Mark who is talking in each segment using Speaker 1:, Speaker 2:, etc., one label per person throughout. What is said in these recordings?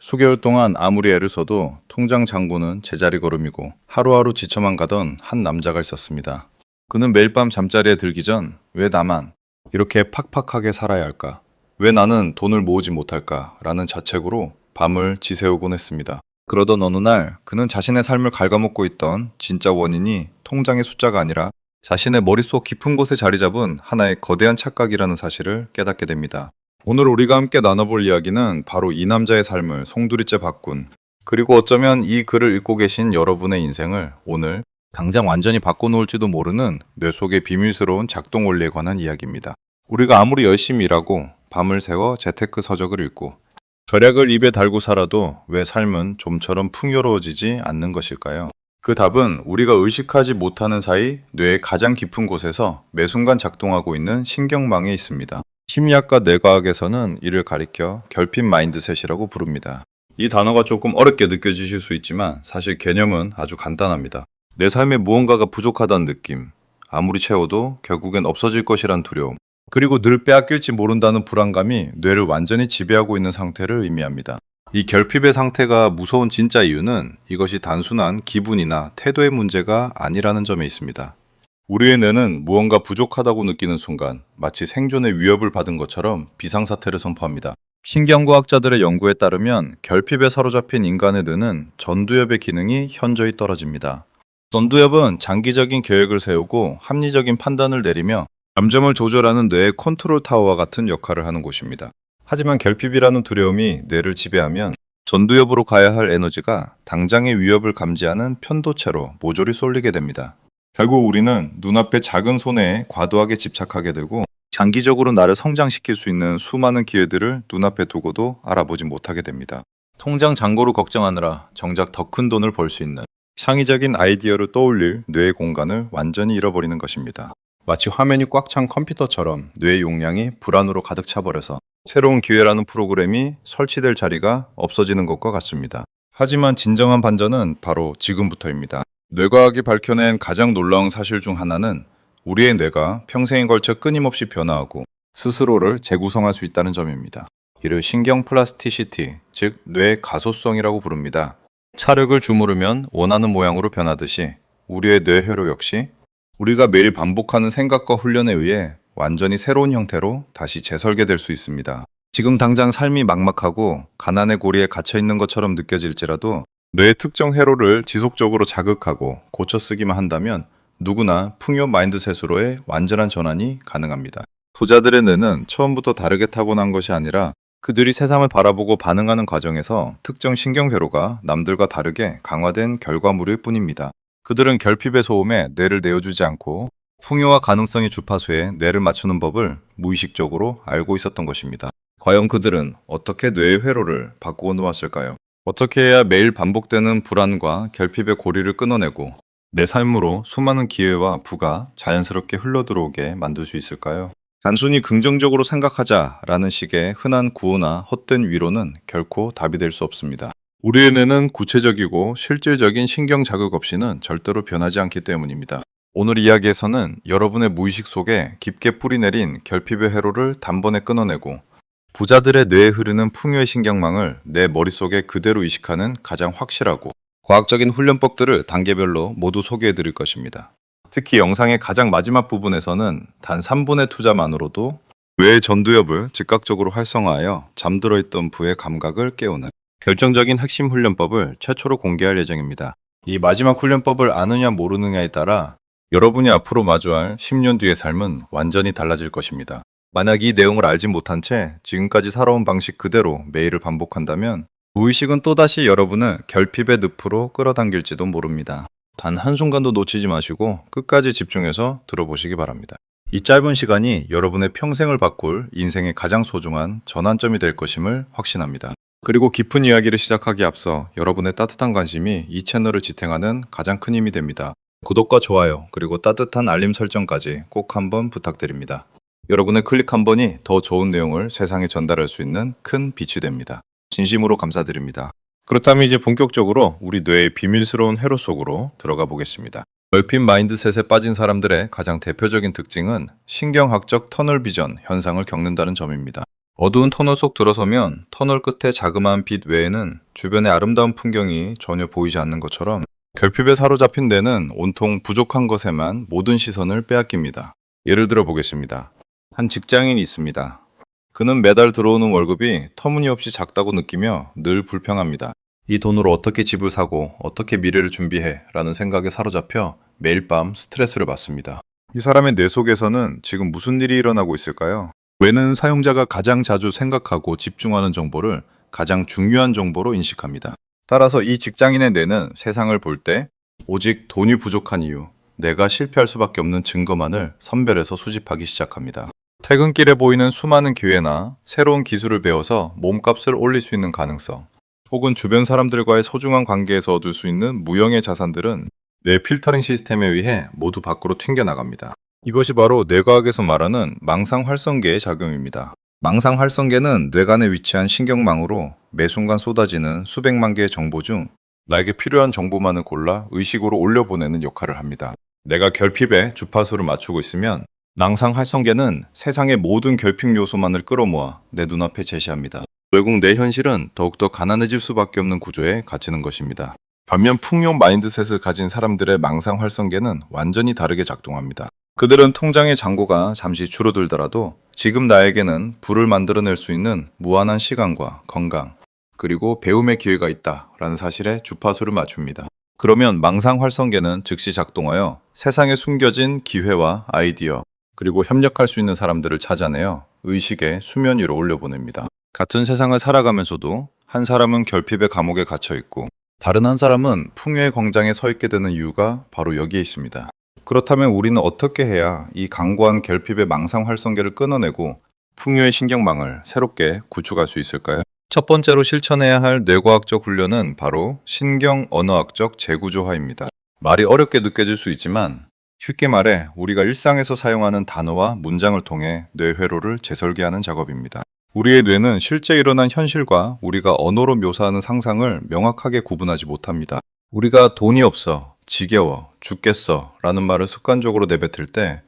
Speaker 1: 수개월 동안 아무리 애를 써도 통장 잔고는 제자리 걸음이고 하루하루 지쳐만 가던 한 남자가 있었습니다. 그는 매일 밤 잠자리에 들기 전 왜 나만 이렇게 팍팍하게 살아야 할까? 왜 나는 돈을 모으지 못할까? 라는 자책으로 밤을 지새우곤 했습니다. 그러던 어느 날 그는 자신의 삶을 갉아먹고 있던 진짜 원인이 통장의 숫자가 아니라 자신의 머릿속 깊은 곳에 자리 잡은 하나의 거대한 착각이라는 사실을 깨닫게 됩니다. 오늘 우리가 함께 나눠볼 이야기는 바로 이 남자의 삶을 송두리째 바꾼, 그리고 어쩌면 이 글을 읽고 계신 여러분의 인생을 오늘 당장 완전히 바꿔놓을지도 모르는 뇌 속의 비밀스러운 작동 원리에 관한 이야기입니다. 우리가 아무리 열심히 일하고 밤을 새워 재테크 서적을 읽고 절약을 입에 달고 살아도 왜 삶은 좀처럼 풍요로워지지 않는 것일까요? 그 답은 우리가 의식하지 못하는 사이 뇌의 가장 깊은 곳에서 매 순간 작동하고 있는 신경망에 있습니다. 심리학과 뇌과학에서는 이를 가리켜 결핍 마인드셋이라고 부릅니다. 이 단어가 조금 어렵게 느껴지실 수 있지만 사실 개념은 아주 간단합니다. 내 삶에 무언가가 부족하다는 느낌, 아무리 채워도 결국엔 없어질 것이란 두려움, 그리고 늘 빼앗길지 모른다는 불안감이 뇌를 완전히 지배하고 있는 상태를 의미합니다. 이 결핍의 상태가 무서운 진짜 이유는 이것이 단순한 기분이나 태도의 문제가 아니라는 점에 있습니다. 우리의 뇌는 무언가 부족하다고 느끼는 순간 마치 생존의 위협을 받은 것처럼 비상사태를 선포합니다. 신경과학자들의 연구에 따르면 결핍에 사로잡힌 인간의 뇌는 전두엽의 기능이 현저히 떨어집니다. 전두엽은 장기적인 계획을 세우고 합리적인 판단을 내리며 감정을 조절하는 뇌의 컨트롤 타워와 같은 역할을 하는 곳입니다. 하지만 결핍이라는 두려움이 뇌를 지배하면 전두엽으로 가야 할 에너지가 당장의 위협을 감지하는 편도체로 모조리 쏠리게 됩니다. 결국 우리는 눈앞의 작은 손해에 과도하게 집착하게 되고 장기적으로 나를 성장시킬 수 있는 수많은 기회들을 눈앞에 두고도 알아보지 못하게 됩니다. 통장 잔고를 걱정하느라 정작 더 큰 돈을 벌 수 있는 창의적인 아이디어를 떠올릴 뇌의 공간을 완전히 잃어버리는 것입니다. 마치 화면이 꽉 찬 컴퓨터처럼 뇌의 용량이 불안으로 가득 차버려서 새로운 기회라는 프로그램이 설치될 자리가 없어지는 것과 같습니다. 하지만 진정한 반전은 바로 지금부터입니다. 뇌과학이 밝혀낸 가장 놀라운 사실 중 하나는 우리의 뇌가 평생에 걸쳐 끊임없이 변화하고 스스로를 재구성할 수 있다는 점입니다. 이를 신경 플라스티시티, 즉 뇌 가소성이라고 부릅니다. 차력을 주무르면 원하는 모양으로 변하듯이 우리의 뇌회로 역시 우리가 매일 반복하는 생각과 훈련에 의해 완전히 새로운 형태로 다시 재설계될 수 있습니다. 지금 당장 삶이 막막하고 가난의 고리에 갇혀 있는 것처럼 느껴질지라도 뇌의 특정 회로를 지속적으로 자극하고 고쳐쓰기만 한다면 누구나 풍요 마인드셋으로의 완전한 전환이 가능합니다. 부자들의 뇌는 처음부터 다르게 타고난 것이 아니라 그들이 세상을 바라보고 반응하는 과정에서 특정 신경회로가 남들과 다르게 강화된 결과물일 뿐입니다. 그들은 결핍의 소음에 뇌를 내어주지 않고 풍요와 가능성의 주파수에 뇌를 맞추는 법을 무의식적으로 알고 있었던 것입니다. 과연 그들은 어떻게 뇌의 회로를 바꾸어 놓았을까요? 어떻게 해야 매일 반복되는 불안과 결핍의 고리를 끊어내고 내 삶으로 수많은 기회와 부가 자연스럽게 흘러들어오게 만들 수 있을까요? 단순히 긍정적으로 생각하자라는 식의 흔한 구호나 헛된 위로는 결코 답이 될 수 없습니다. 우리의 뇌는 구체적이고 실질적인 신경 자극 없이는 절대로 변하지 않기 때문입니다. 오늘 이야기에서는 여러분의 무의식 속에 깊게 뿌리내린 결핍의 회로를 단번에 끊어내고 부자들의 뇌에 흐르는 풍요의 신경망을 내 머릿속에 그대로 이식하는 가장 확실하고 과학적인 훈련법들을 단계별로 모두 소개해 드릴 것입니다. 특히 영상의 가장 마지막 부분에서는 단 3분의 투자만으로도 뇌의 전두엽을 즉각적으로 활성화하여 잠들어 있던 부의 감각을 깨우는 결정적인 핵심 훈련법을 최초로 공개할 예정입니다. 이 마지막 훈련법을 아느냐 모르느냐에 따라 여러분이 앞으로 마주할 10년 뒤의 삶은 완전히 달라질 것입니다. 만약 이 내용을 알지 못한 채 지금까지 살아온 방식 그대로 매일을 반복한다면 무의식은 또다시 여러분을 결핍의 늪으로 끌어당길지도 모릅니다. 단 한순간도 놓치지 마시고 끝까지 집중해서 들어보시기 바랍니다. 이 짧은 시간이 여러분의 평생을 바꿀 인생의 가장 소중한 전환점이 될 것임을 확신합니다. 그리고 깊은 이야기를 시작하기에 앞서 여러분의 따뜻한 관심이 이 채널을 지탱하는 가장 큰 힘이 됩니다. 구독과 좋아요 그리고 따뜻한 알림 설정까지 꼭 한번 부탁드립니다. 여러분의 클릭 한 번이 더 좋은 내용을 세상에 전달할 수 있는 큰 빛이 됩니다. 진심으로 감사드립니다. 그렇다면 이제 본격적으로 우리 뇌의 비밀스러운 회로 속으로 들어가 보겠습니다. 결핍 마인드셋에 빠진 사람들의 가장 대표적인 특징은 신경학적 터널 비전 현상을 겪는다는 점입니다. 어두운 터널 속 들어서면 터널 끝에 자그마한 빛 외에는 주변의 아름다운 풍경이 전혀 보이지 않는 것처럼 결핍에 사로잡힌 데는 온통 부족한 것에만 모든 시선을 빼앗깁니다. 예를 들어 보겠습니다. 한 직장인이 있습니다. 그는 매달 들어오는 월급이 터무니없이 작다고 느끼며 늘 불평합니다. 이 돈으로 어떻게 집을 사고 어떻게 미래를 준비해 라는 생각에 사로잡혀 매일 밤 스트레스를 받습니다. 이 사람의 뇌 속에서는 지금 무슨 일이 일어나고 있을까요? 뇌는 사용자가 가장 자주 생각하고 집중하는 정보를 가장 중요한 정보로 인식합니다. 따라서 이 직장인의 뇌는 세상을 볼 때 오직 돈이 부족한 이유, 내가 실패할 수밖에 없는 증거만을 선별해서 수집하기 시작합니다. 퇴근길에 보이는 수많은 기회나 새로운 기술을 배워서 몸값을 올릴 수 있는 가능성, 혹은 주변 사람들과의 소중한 관계에서 얻을 수 있는 무형의 자산들은 뇌 필터링 시스템에 의해 모두 밖으로 튕겨나갑니다. 이것이 바로 뇌과학에서 말하는 망상활성계의 작용입니다. 망상활성계는 뇌간에 위치한 신경망으로 매 순간 쏟아지는 수백만 개의 정보 중 나에게 필요한 정보만을 골라 의식으로 올려보내는 역할을 합니다. 내가 결핍에 주파수를 맞추고 있으면 망상활성계는 세상의 모든 결핍 요소만을 끌어모아 내 눈앞에 제시합니다. 결국 내 현실은 더욱더 가난해질 수밖에 없는 구조에 갇히는 것입니다. 반면 풍요 마인드셋을 가진 사람들의 망상활성계는 완전히 다르게 작동합니다. 그들은 통장의 잔고가 잠시 줄어들더라도 지금 나에게는 부를 만들어낼 수 있는 무한한 시간과 건강, 그리고 배움의 기회가 있다라는 사실에 주파수를 맞춥니다. 그러면 망상활성계는 즉시 작동하여 세상에 숨겨진 기회와 아이디어, 그리고 협력할 수 있는 사람들을 찾아내어 의식의 수면 위로 올려보냅니다. 같은 세상을 살아가면서도 한 사람은 결핍의 감옥에 갇혀 있고 다른 한 사람은 풍요의 광장에 서 있게 되는 이유가 바로 여기에 있습니다. 그렇다면 우리는 어떻게 해야 이 강고한 결핍의 망상활성계를 끊어내고 풍요의 신경망을 새롭게 구축할 수 있을까요? 첫 번째로 실천해야 할 뇌과학적 훈련은 바로 신경언어학적 재구조화입니다. 말이 어렵게 느껴질 수 있지만 쉽게 말해 우리가 일상에서 사용하는 단어와 문장을 통해 뇌 회로를 재설계하는 작업입니다. 우리의 뇌는 실제 일어난 현실과 우리가 언어로 묘사하는 상상을 명확하게 구분하지 못합니다. 우리가 돈이 없어, 지겨워, 죽겠어 라는 말을 습관적으로 내뱉을 때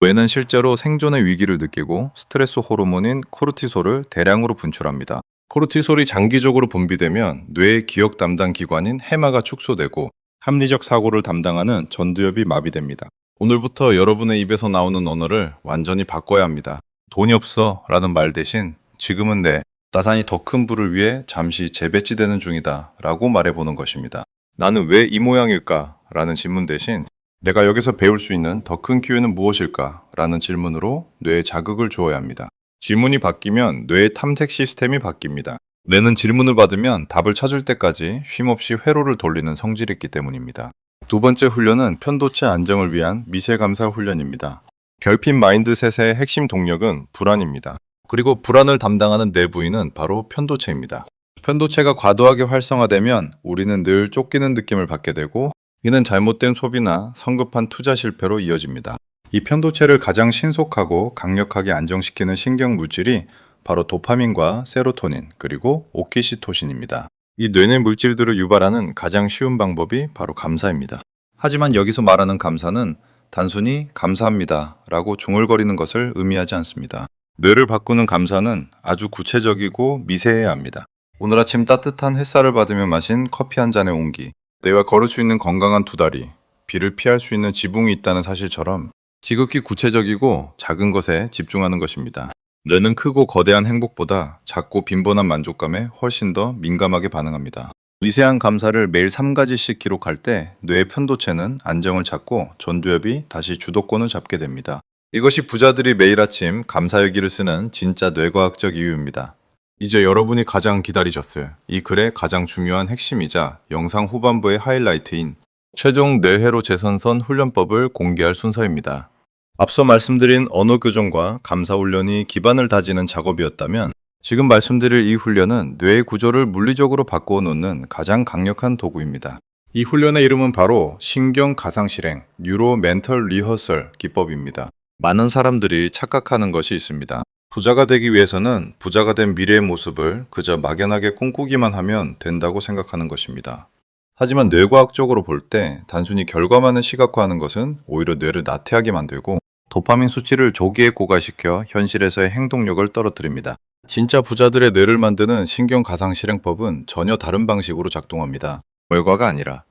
Speaker 1: 뇌는 실제로 생존의 위기를 느끼고 스트레스 호르몬인 코르티솔을 대량으로 분출합니다. 코르티솔이 장기적으로 분비되면 뇌의 기억 담당 기관인 해마가 축소되고 합리적 사고를 담당하는 전두엽이 마비됩니다. 오늘부터 여러분의 입에서 나오는 언어를 완전히 바꿔야 합니다. 돈이 없어 라는 말 대신 지금은 내 나산이 더 큰 부를 위해 잠시 재배치되는 중이다 라고 말해보는 것입니다. 나는 왜 이 모양일까? 라는 질문 대신 내가 여기서 배울 수 있는 더 큰 기회는 무엇일까? 라는 질문으로 뇌에 자극을 주어야 합니다. 질문이 바뀌면 뇌의 탐색 시스템이 바뀝니다. 뇌는 질문을 받으면 답을 찾을 때까지 쉼없이 회로를 돌리는 성질이 있기 때문입니다. 두 번째 훈련은 편도체 안정을 위한 미세감사 훈련입니다. 결핍 마인드셋의 핵심 동력은 불안입니다. 그리고 불안을 담당하는 뇌 부위는 바로 편도체입니다. 편도체가 과도하게 활성화되면 우리는 늘 쫓기는 느낌을 받게 되고 이는 잘못된 소비나 성급한 투자 실패로 이어집니다. 이 편도체를 가장 신속하고 강력하게 안정시키는 신경 물질이 바로 도파민과 세로토닌 그리고 오키시토신입니다. 이 뇌내 물질들을 유발하는 가장 쉬운 방법이 바로 감사입니다. 하지만 여기서 말하는 감사는 단순히 감사합니다 라고 중얼거리는 것을 의미하지 않습니다. 뇌를 바꾸는 감사는 아주 구체적이고 미세해야 합니다. 오늘 아침 따뜻한 햇살을 받으며 마신 커피 한 잔의 온기, 내가 걸을 수 있는 건강한 두 다리, 비를 피할 수 있는 지붕이 있다는 사실처럼 지극히 구체적이고 작은 것에 집중하는 것입니다. 뇌는 크고 거대한 행복보다 작고 빈번한 만족감에 훨씬 더 민감하게 반응합니다. 미세한 감사를 매일 3가지씩 기록할 때 뇌의 편도체는 안정을 찾고 전두엽이 다시 주도권을 잡게 됩니다. 이것이 부자들이 매일 아침 감사일기를 쓰는 진짜 뇌과학적 이유입니다. 이제 여러분이 가장 기다리셨을 이 글의 가장 중요한 핵심이자 영상 후반부의 하이라이트인 최종 뇌회로 재선선 훈련법을 공개할 순서입니다. 앞서 말씀드린 언어 교정과 감사 훈련이 기반을 다지는 작업이었다면 지금 말씀드릴 이 훈련은 뇌의 구조를 물리적으로 바꾸어 놓는 가장 강력한 도구입니다. 이 훈련의 이름은 바로 신경 가상 실행, 뉴로 멘털 리허설 기법입니다. 많은 사람들이 착각하는 것이 있습니다. 부자가 되기 위해서는 부자가 된 미래의 모습을 그저 막연하게 꿈꾸기만 하면 된다고 생각하는 것입니다. 하지만 뇌과학적으로 볼 때 단순히 결과만을 시각화하는 것은 오히려 뇌를 나태하게 만들고 도파민 수치를 조기에 고갈시켜 현실에서의 행동력을 떨어뜨립니다. 진짜 부자들의 뇌를 만드는 신경 가상 실행법은 전혀 다른 방식으로 작동합니다. 결과가 아니라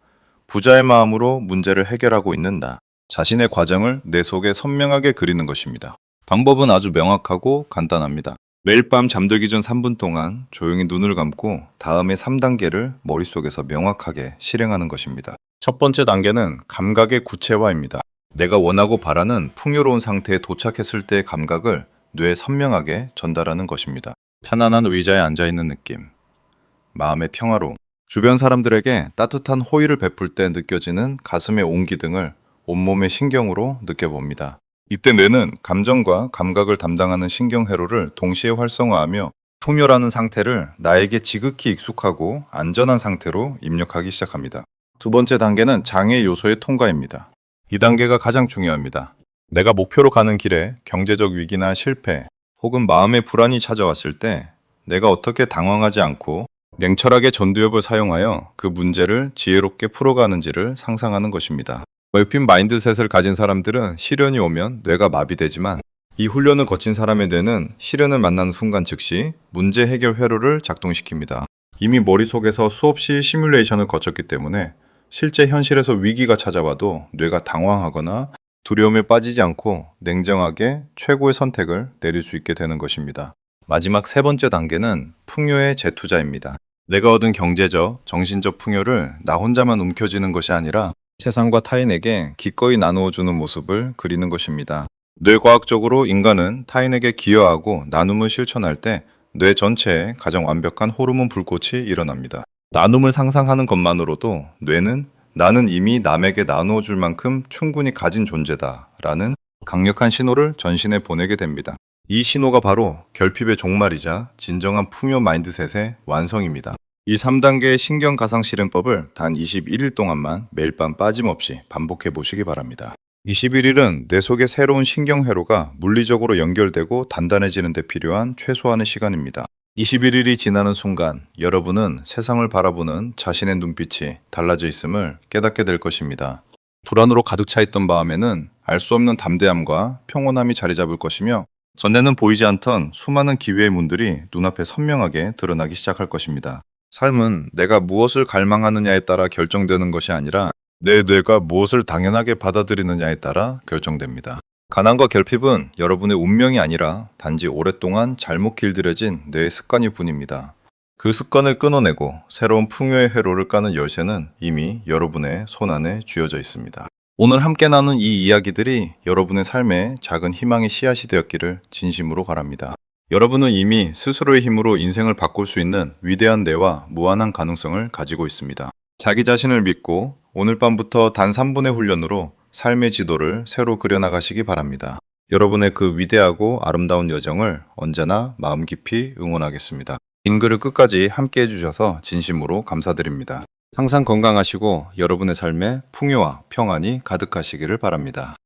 Speaker 1: 부자의 마음으로 문제를 해결하고 있는 나, 자신의 과정을 뇌 속에 선명하게 그리는 것입니다. 방법은 아주 명확하고 간단합니다. 매일 밤 잠들기 전 3분 동안 조용히 눈을 감고 다음의 3단계를 머릿속에서 명확하게 실행하는 것입니다. 첫 번째 단계는 감각의 구체화입니다. 내가 원하고 바라는 풍요로운 상태에 도착했을 때의 감각을 뇌에 선명하게 전달하는 것입니다. 편안한 의자에 앉아있는 느낌, 마음의 평화로움, 주변 사람들에게 따뜻한 호의를 베풀 때 느껴지는 가슴의 온기 등을 온몸의 신경으로 느껴봅니다. 이때 뇌는 감정과 감각을 담당하는 신경회로를 동시에 활성화하며 풍요라는 상태를 나에게 지극히 익숙하고 안전한 상태로 입력하기 시작합니다. 두 번째 단계는 장애 요소의 통과입니다. 이 단계가 가장 중요합니다. 내가 목표로 가는 길에 경제적 위기나 실패 혹은 마음의 불안이 찾아왔을 때 내가 어떻게 당황하지 않고 냉철하게 전두엽을 사용하여 그 문제를 지혜롭게 풀어가는지를 상상하는 것입니다. 넓힌 마인드셋을 가진 사람들은 시련이 오면 뇌가 마비되지만 이 훈련을 거친 사람의 뇌는 시련을 만나는 순간 즉시 문제 해결 회로를 작동시킵니다. 이미 머릿속에서 수없이 시뮬레이션을 거쳤기 때문에 실제 현실에서 위기가 찾아와도 뇌가 당황하거나 두려움에 빠지지 않고 냉정하게 최고의 선택을 내릴 수 있게 되는 것입니다. 마지막 세 번째 단계는 풍요의 재투자입니다. 내가 얻은 경제적, 정신적 풍요를 나 혼자만 움켜쥐는 것이 아니라 세상과 타인에게 기꺼이 나누어주는 모습을 그리는 것입니다. 뇌과학적으로 인간은 타인에게 기여하고 나눔을 실천할 때 뇌 전체에 가장 완벽한 호르몬 불꽃이 일어납니다. 나눔을 상상하는 것만으로도 뇌는 나는 이미 남에게 나누어 줄 만큼 충분히 가진 존재다 라는 강력한 신호를 전신에 보내게 됩니다. 이 신호가 바로 결핍의 종말이자 진정한 풍요 마인드셋의 완성입니다. 이 3단계의 신경 가상 실행법을 단 21일 동안만 매일 밤 빠짐없이 반복해 보시기 바랍니다. 21일은 뇌 속의 새로운 신경 회로가 물리적으로 연결되고 단단해지는 데 필요한 최소한의 시간입니다. 21일이 지나는 순간 여러분은 세상을 바라보는 자신의 눈빛이 달라져 있음을 깨닫게 될 것입니다. 불안으로 가득 차 있던 마음에는 알 수 없는 담대함과 평온함이 자리 잡을 것이며 전에는 보이지 않던 수많은 기회의 문들이 눈앞에 선명하게 드러나기 시작할 것입니다. 삶은 내가 무엇을 갈망하느냐에 따라 결정되는 것이 아니라 내 뇌가 무엇을 당연하게 받아들이느냐에 따라 결정됩니다. 가난과 결핍은 여러분의 운명이 아니라 단지 오랫동안 잘못 길들여진 뇌의 습관일 뿐입니다. 그 습관을 끊어내고 새로운 풍요의 회로를 까는 열쇠는 이미 여러분의 손안에 쥐어져 있습니다. 오늘 함께 나눈 이 이야기들이 여러분의 삶에 작은 희망의 씨앗이 되었기를 진심으로 바랍니다. 여러분은 이미 스스로의 힘으로 인생을 바꿀 수 있는 위대한 뇌와 무한한 가능성을 가지고 있습니다. 자기 자신을 믿고 오늘 밤부터 단 3분의 훈련으로 삶의 지도를 새로 그려나가시기 바랍니다. 여러분의 그 위대하고 아름다운 여정을 언제나 마음 깊이 응원하겠습니다. 긴 글을 끝까지 함께 해주셔서 진심으로 감사드립니다. 항상 건강하시고 여러분의 삶에 풍요와 평안이 가득하시기를 바랍니다.